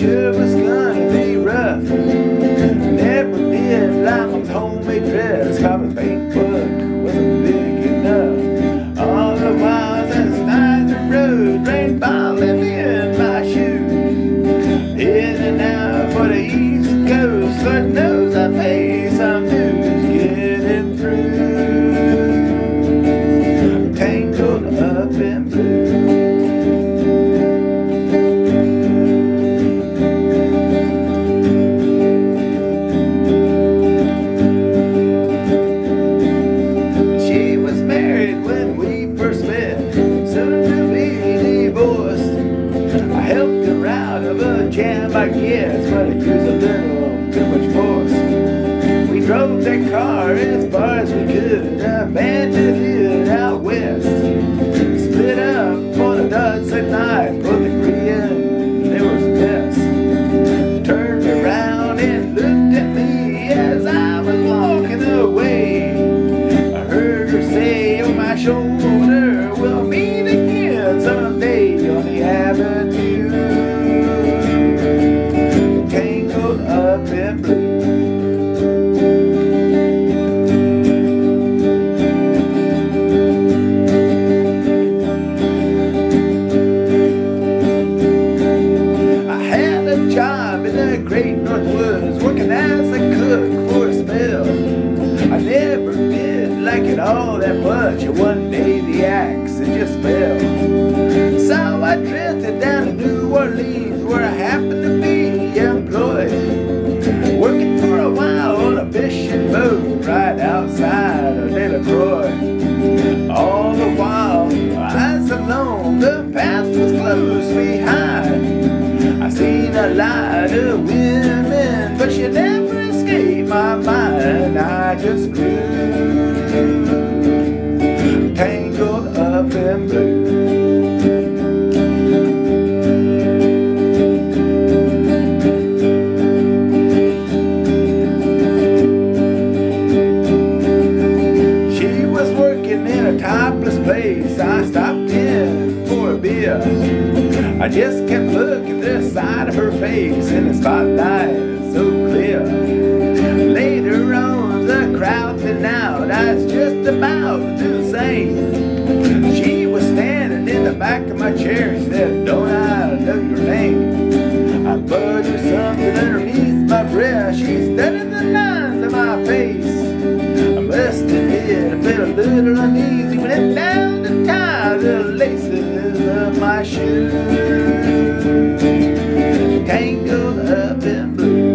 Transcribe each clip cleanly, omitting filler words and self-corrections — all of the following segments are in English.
sure was gonna be rough. Never did like my homemade dress. Covered paintwork wasn't big enough. All the while as night the road rain falling in my shoes. In and out for the East Coast, Lord knows I pay some dues getting through. Tangled up in blue. Jam, I guess, but it used a little too much force. We drove that car as far as we could, abandoned it out west. Split up on a Dutch at night, put the Korean, there was a mess. Turned around and looked at me as I was walking away. I heard her say on my shoulder, we'll meet again someday on the avenue. Up in blue. I had a job in the great North Woods, working as a cook for a spell. I never did like it all that much, and one day the axe it just fell. So I drifted down to New Orleans, where I happened to be employed. Working for a while on a fishing boat right outside of Delacroix. All the while, I was alone, the path was closed behind. I seen a lot of women, but she never escaped my mind. I just grew tangled up in blue. Topless place, I stopped in for a beer. I just kept looking at the side of her face in the spotlight so clear. Later on, the crowd thinned out. I was just about to do the same. She was standing in the back of my chair. She said, "Don't I know your name?" I muttered something underneath my breath. She studied the lines of my face. I must admit I felt a little uneasy when it down to tie the laces of my shoes. Tangled up in blue.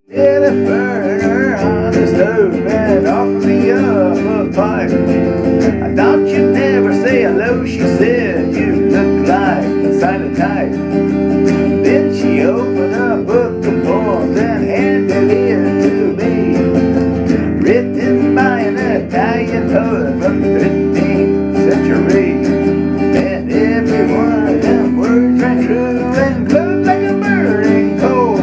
Did a burner on the stove and offered me up a pipe. I thought you'd never say hello, she said, you look like a silent type. Then she opened a book of poems and handed it to me, written by an Italian poet from the 15th century. And every one of them words rang true and glowed like a burning coal,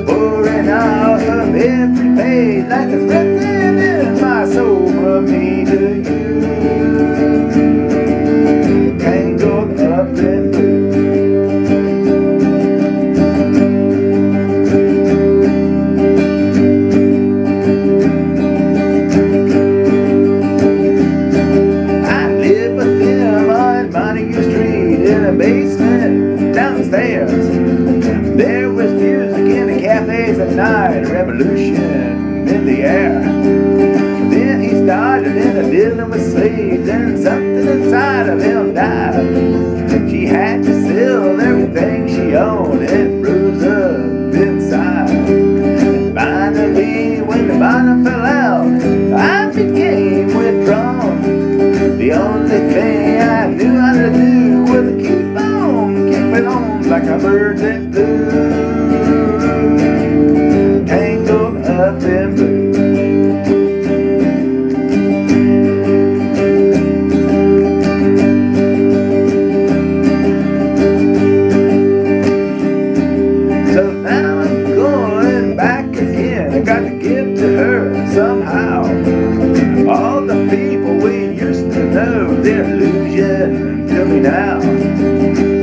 pouring off of every page like it's written in my soul from me to you. Tangled up in blue. I live with them on Montague Street in a basement downstairs. There was music in the cafes at night, a revolution in the air. Then he started in a dealing with slaves, and something inside of him died. She had to sell everything she owned and froze up inside. And finally, when the bottom fell out, I became withdrawn. The only thing I knew how to do was keep on like a bird that flew. Tangled up in blue. Got to get to her somehow. All the people we used to know, they're losing to me now.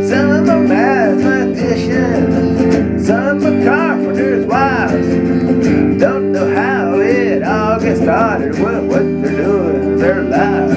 Some are mathematicians, some are carpenters' wives. Don't know how it all gets started, what they're doing in their lives.